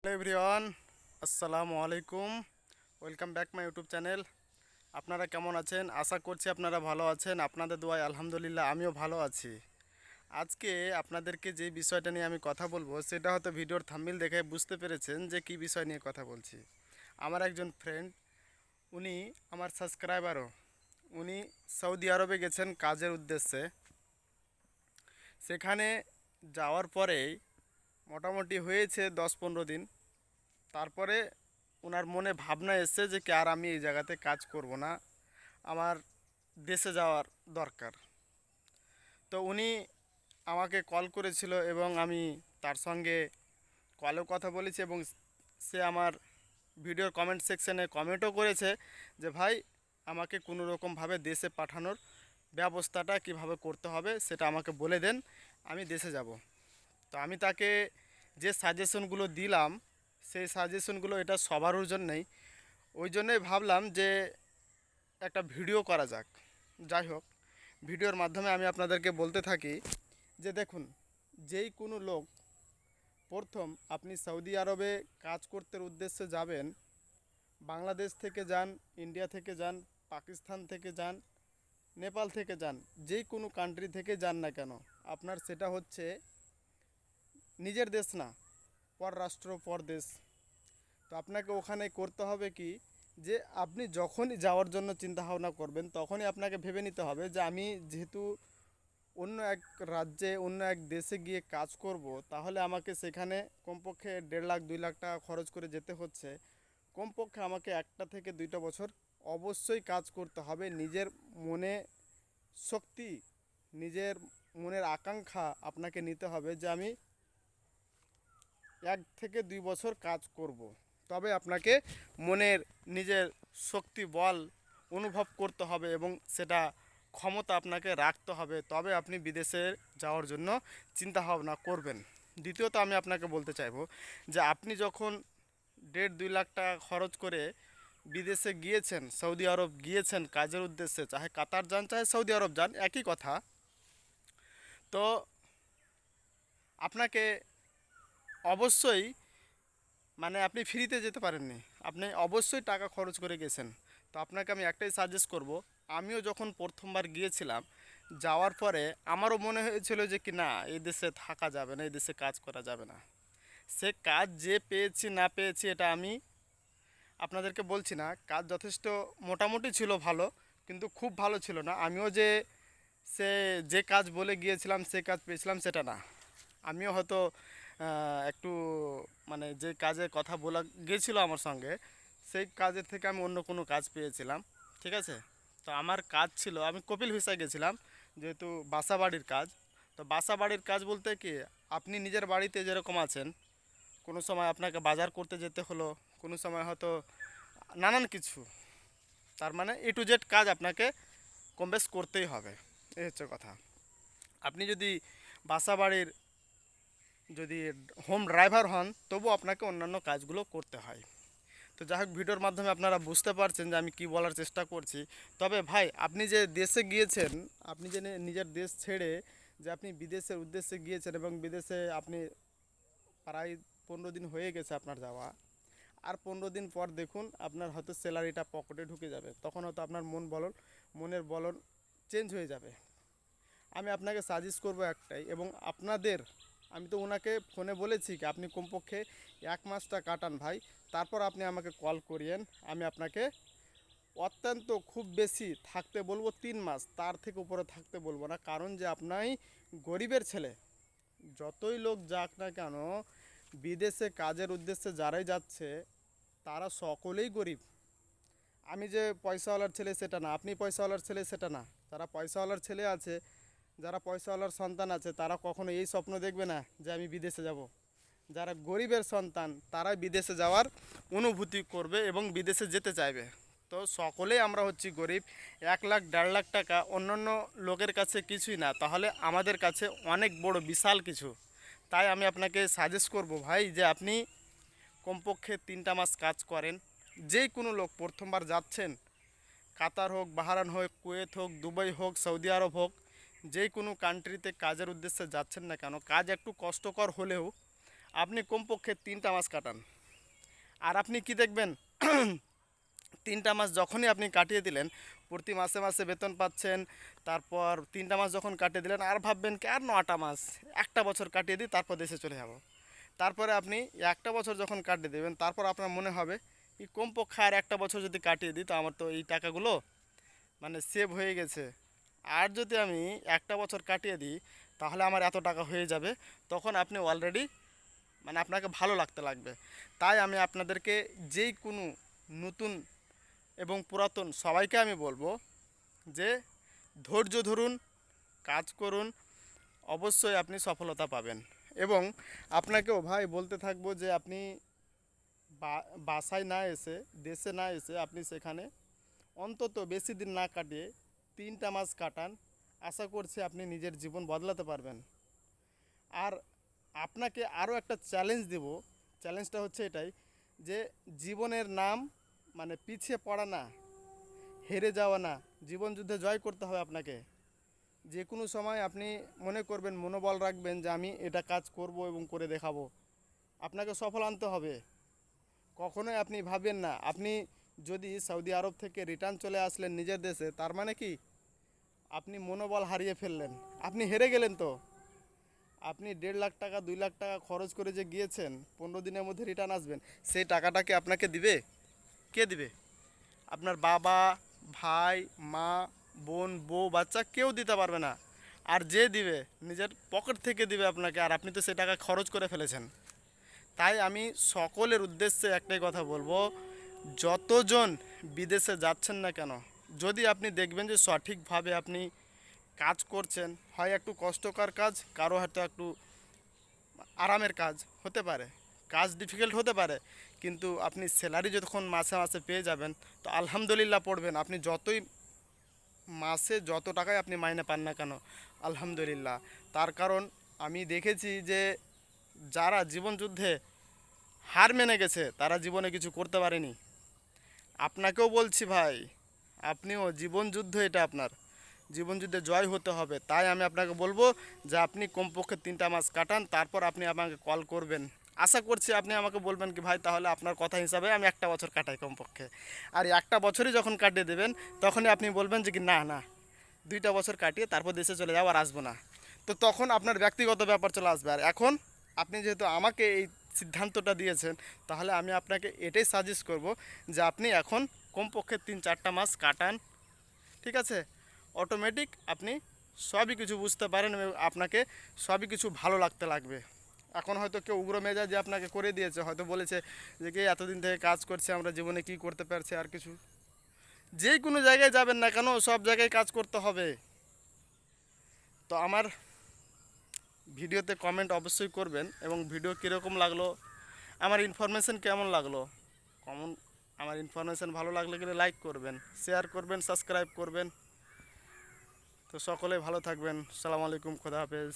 Hello everyone, আসসালামু আলাইকুম। Welcome back my YouTube channel. আপনারা কেমন আছেন? আশা করছি আপনারা ভালো আছেন। আপনাদের দোয়ায় আলহামদুলিল্লাহ আমিও ভালো আছি। আজকে আপনাদেরকে যে বিষয়টা নিয়ে আমি কথা বলবো সেটা হয়তো ভিডিওর থাম্বনেল দেখে বুঝতে পেরেছেন যে কী বিষয় নিয়ে কথা বলছি। আমার একজন ফ্রেন্ড, উনি আমার সাবস্ক্রাইবারও, উনি সৌদি আরবে গেছেন কাজের উদ্দেশ্যে। সেখানে যাওয়ার পরেই মোটামুটি হয়েছে 10-15 দিন। তারপরে ওনার মনে ভাবনা এসছে যে কি আর আমি এই জায়গাতে কাজ করব না, আমার দেশে যাওয়ার দরকার। তো উনি আমাকে কল করেছিল এবং আমি তার সঙ্গে কলেও কথা বলেছি এবং সে আমার ভিডিওর কমেন্ট সেকশনে কমেন্টও করেছে যে ভাই, আমাকে কোনো রকমভাবে দেশে পাঠানোর ব্যবস্থাটা কিভাবে করতে হবে সেটা আমাকে বলে দেন, আমি দেশে যাব। তো আমি তাকে যে সাজেশনগুলো দিলাম সেই সাজেশনগুলো এটা সবার জন্যই, ওই জন্যই ভাবলাম যে একটা ভিডিও করা যাক। যাই হোক, ভিডিওর মাধ্যমে আমি আপনাদেরকে বলতে থাকি যে দেখুন, যেই কোনো লোক প্রথম আপনি সৌদি আরবে কাজ করতে উদ্দেশ্যে যাবেন, বাংলাদেশ থেকে যান, ইন্ডিয়া থেকে যান, পাকিস্তান থেকে যান, নেপাল থেকে যান, যেই কোনো কান্ট্রি থেকে যান না কেন, আপনার সেটা হচ্ছে নিজের দেশ না, পররাষ্ট্র পরদেশ। তো আপনাকে ওখানে করতে হবে কি, যে আপনি যখনই যাওয়ার জন্য চিন্তা ভাবনা করবেন তখনই আপনাকে ভেবে নিতে হবে যে আমি যেহেতু অন্য এক রাজ্যে অন্য এক দেশে গিয়ে কাজ করব, তাহলে আমাকে সেখানে কমপক্ষে 1.5 লাখ 2 লাখ টাকা খরচ করে যেতে হচ্ছে। কমপক্ষে আমাকে 1 থেকে 2 বছর অবশ্যই কাজ করতে হবে। নিজের মনে শক্তি, নিজের মনের আকাঙ্ক্ষা আপনাকে নিতে হবে যে আমি 1 থেকে 2 বছর কাজ করব। তবে আপনাকে মনের নিজের শক্তি বল অনুভব করতে হবে এবং সেটা ক্ষমতা আপনাকে রাখতে হবে, তবে আপনি বিদেশে যাওয়ার জন্য চিন্তা ভাবনা করবেন। দ্বিতীয়ত আমি আপনাকে বলতে চাইবো যে আপনি যখন 1.5-2 লাখ টাকা খরচ করে বিদেশে গিয়েছেন, সৌদি আরব গিয়েছেন কাজের উদ্দেশ্যে, চাহে কাতার যান চাহে সৌদি আরব যান, একই কথা। তো আপনাকে অবশ্যই, মানে আপনি ফ্রিতে যেতে পারেননি, আপনি অবশ্যই টাকা খরচ করে গেছেন। তো আপনাকে আমি একটাই সাজেস্ট করব, আমিও যখন প্রথমবার গিয়েছিলাম, যাওয়ার পরে আমারও মনে হয়েছিল যে কি না, এই দেশে থাকা যাবে না, এই দেশে কাজ করা যাবে না। সে কাজ যে পেয়েছি না পেয়েছি এটা আমি আপনাদেরকে বলছি না। কাজ যথেষ্ট মোটামুটি ছিল, ভালো, কিন্তু খুব ভালো ছিল না। আমিও যে সে যে কাজ বলে গিয়েছিলাম সে কাজ পেয়েছিলাম সেটা না। আমিও হয়তো একটু, মানে যে কাজের কথা বলা গিয়েছিল আমার সঙ্গে, সেই কাজের থেকে আমি অন্য কোনো কাজ পেয়েছিলাম। ঠিক আছে? তো আমার কাজ ছিল, আমি কপিল ভিসায় গেছিলাম, যেহেতু বাসা বাড়ির কাজ। তো বাসা বাড়ির কাজ বলতে কি, আপনি নিজের বাড়িতে যেরকম আছেন, কোনো সময় আপনাকে বাজার করতে যেতে হলো, কোনো সময় হয়তো নানান কিছু, তার মানে A to Z কাজ আপনাকে কম বেশ করতেই হবে। এই হচ্ছে কথা। আপনি যদি বাসা বাড়ির যদি হোম ড্রাইভার হন, তবু আপনাকে অন্যান্য কাজগুলো করতে হয়। তো যাই হোক, ভিডিওর মাধ্যমে আপনারা বুঝতে পারছেন যে আমি কি বলার চেষ্টা করছি। তবে ভাই, আপনি যে দেশে গিয়েছেন, আপনি যে নিজের দেশ ছেড়ে যে আপনি বিদেশের উদ্দেশ্যে গিয়েছেন এবং বিদেশে আপনি প্রায় 15 দিন হয়ে গেছে আপনার যাওয়া, আর 15 দিন পর দেখুন আপনার হয়তো স্যালারিটা পকেটে ঢুকে যাবে, তখন হয়তো আপনার মনের বলন চেঞ্জ হয়ে যাবে। আমি আপনাকে সাজেস্ট করব একটাই, এবং আপনাদের, আমি তো ওনাকে ফোনে বলেছি কি আপনি কমপক্ষে 1 মাসটা কাটান ভাই, তারপর আপনি আমাকে কল করিয়েন। আমি আপনাকে অত্যন্ত খুব বেশি থাকতে বলবো 3 মাস, তার থেকে উপরে থাকতে বলবো না। কারণ যে আপনাই গরিবের ছেলে, যতই লোক যাক না কেন বিদেশে কাজের উদ্দেশ্যে যারাই যাচ্ছে তারা সকলেই গরিব। আমি যে পয়সাওয়ালার ছেলে সেটা না, আপনি পয়সাওয়ালার ছেলে সেটা না। যারা পয়সাওয়ালার ছেলে আছে, যারা পয়সাওয়ালার সন্তান আছে, তারা কখনো এই স্বপ্ন দেখবে না যে আমি বিদেশে যাব। যারা গরিবের সন্তান তারাই বিদেশে যাওয়ার অনুভূতি করবে এবং বিদেশে যেতে চাইবে। তো সকলেই আমরা হচ্ছি গরিব। 1 লাখ 1.5 লাখ টাকা অন্যান্য লোকের কাছে কিছুই না, তাহলে আমাদের কাছে অনেক বড় বিশাল কিছু। তাই আমি আপনাকে সাজেস্ট করব ভাই, যে আপনি কমপক্ষে 3টা মাস কাজ করেন। যেই কোনো লোক প্রথমবার যাচ্ছেন, কাতার হোক, বাহারান হোক, কুয়েত হোক, দুবাই হোক, সৌদি আরব হোক, যেই কোনো কান্ট্রিতে কাজের উদ্দেশ্যে যাচ্ছেন না কেন, কাজ একটু কষ্টকর হলেও আপনি কমপক্ষে 3টা মাস কাটান। আর আপনি কি দেখবেন 3টা মাস যখনই আপনি কাটিয়ে দিলেন, প্রতি মাসে মাসে বেতন পাচ্ছেন, তারপর 3টা মাস যখন কাটিয়ে দিলেন আর ভাববেন কি আর 9টা মাস, একটা বছর কাটিয়ে দিই তারপর দেশে চলে যাব। তারপরে আপনি একটা বছর যখন কাটিয়ে দেবেন তারপর আপনার মনে হবে এই কমপক্ষে আর একটা বছর যদি কাটিয়ে দিই তো আমার তো এই টাকাগুলো মানে সেভ হয়ে গেছে। আর যদি আমি একটা বছর কাটিয়ে দিই তাহলে আমার এত টাকা হয়ে যাবে। তখন আপনি অলরেডি মানে আপনাকে ভালো লাগতে লাগবে। তাই আমি আপনাদেরকে যেই কোনো নতুন এবং পুরাতন সবাইকে আমি বলবো যে ধৈর্য ধরুন, কাজ করুন, অবশ্যই আপনি সফলতা পাবেন। এবং আপনাকেও ভাই বলতে থাকবো যে আপনি বাসায় না এসে, দেশে না এসে আপনি সেখানে অন্তত বেশি দিন না কাটিয়ে 3টা মাস কাটান। আশা করছি আপনি নিজের জীবন বদলাতে পারবেন। আর আপনাকে আরও একটা চ্যালেঞ্জ দেব। চ্যালেঞ্জটা হচ্ছে এটাই যে জীবনের নাম মানে পিছিয়ে পড়া না, হেরে যাওয়া না, জীবন যুদ্ধে জয় করতে হবে আপনাকে। যে কোনো সময় আপনি মনে করবেন, মনোবল রাখবেন যে আমি এটা কাজ করব এবং করে দেখাবো। আপনাকে সফল আনতে হবে। কখনোই আপনি ভাবেন না আপনি যদি সৌদি আরব থেকে রিটার্ন চলে আসলেন নিজের দেশে, তার মানে কি আপনি মনোবল হারিয়ে ফেললেন, আপনি হেরে গেলেন। তো আপনি 1.5 লাখ টাকা 2 লাখ টাকা খরচ করে যে গিয়েছেন 15 দিনের মধ্যে রিটার্ন আসবেন, সেই টাকাটাকে আপনাকে দিবে? কে দিবে? আপনার বাবা, ভাই, মা, বোন, বউ, বাচ্চা কেউ দিতে পারবে না। আর যে দিবে নিজের পকেট থেকে দিবে আপনাকে, আর আপনি তো সে টাকা খরচ করে ফেলেছেন। তাই আমি সকলের উদ্দেশ্যে একটাই কথা বলবো, যতজন বিদেশে যাচ্ছেন না কেন, যদি আপনি দেখবেন যে সঠিকভাবে আপনি কাজ করছেন, হয় একটু কষ্টকর কাজ, কারো হয়তো একটু আরামের কাজ হতে পারে, কাজ ডিফিকাল্ট হতে পারে, কিন্তু আপনি স্যালারি যখন মাসে মাসে পেয়ে যাবেন তো আলহামদুলিল্লাহ পড়বেন। আপনি যতই মাসে যত টাকায় আপনি মাইনে পান না কেন আলহামদুলিল্লাহ। তার কারণ আমি দেখেছি যে যারা জীবন যুদ্ধে হার মেনে গেছে তারা জীবনে কিছু করতে পারেনি। আপনাকেও বলছি ভাই, আপনিও জীবন যুদ্ধ, এটা আপনার জীবন যুদ্ধে জয় হতে হবে। তাই আমি আপনাকে বলবো যে আপনি কমপক্ষে 3টা মাস কাটান, তারপর আপনি আমাকে কল করবেন। আশা করছি আপনি আমাকে বলবেন কি ভাই তাহলে আপনার কথা হিসাবে আমি একটা বছর কাটাই কমপক্ষে। আর একটা বছরই যখন কাটিয়ে দেবেন তখনই আপনি বলবেন যে কি না না 2টা বছর কাটিয়ে তারপর দেশে চলে যাও আর আসবো না। তো তখন আপনার ব্যক্তিগত ব্যাপার চলে আসবে। আর এখন আপনি যেহেতু আমাকে এই সিদ্ধান্তটা দিয়েছেন, তাহলে আমি আপনাকে এটাই সাজেস্ট করব যে আপনি এখন কমপক্ষে 3-4টা মাস কাটান। ঠিক আছে? অটোমেটিক আপনি সবই কিছু বুঝতে পারেন এবং আপনাকে সবই কিছু ভালো লাগতে লাগবে। এখন হয়তো কেউ উগ্র মেজাজে আপনাকে করে দিয়েছে, হয়তো বলেছে যে কি এতদিন থেকে কাজ করছে আমরা জীবনে কি করতে পারছি আর কিছু। যে কোনো জায়গায় যাবেন না কেন সব জায়গায় কাজ করতে হবে। তো আমার ভিডিওতে কমেন্ট অবশ্যই করবেন এবং ভিডিও কীরকম লাগলো, আমার ইনফরমেশন কেমন লাগলো, কমন আমার ইনফরমেশন ভালো লাগলে গেলে লাইক করবেন, শেয়ার করবেন, সাবস্ক্রাইব করবেন। তো সকলে ভালো থাকবেন। আসসালামু আলাইকুম, খোদা হাফেজ।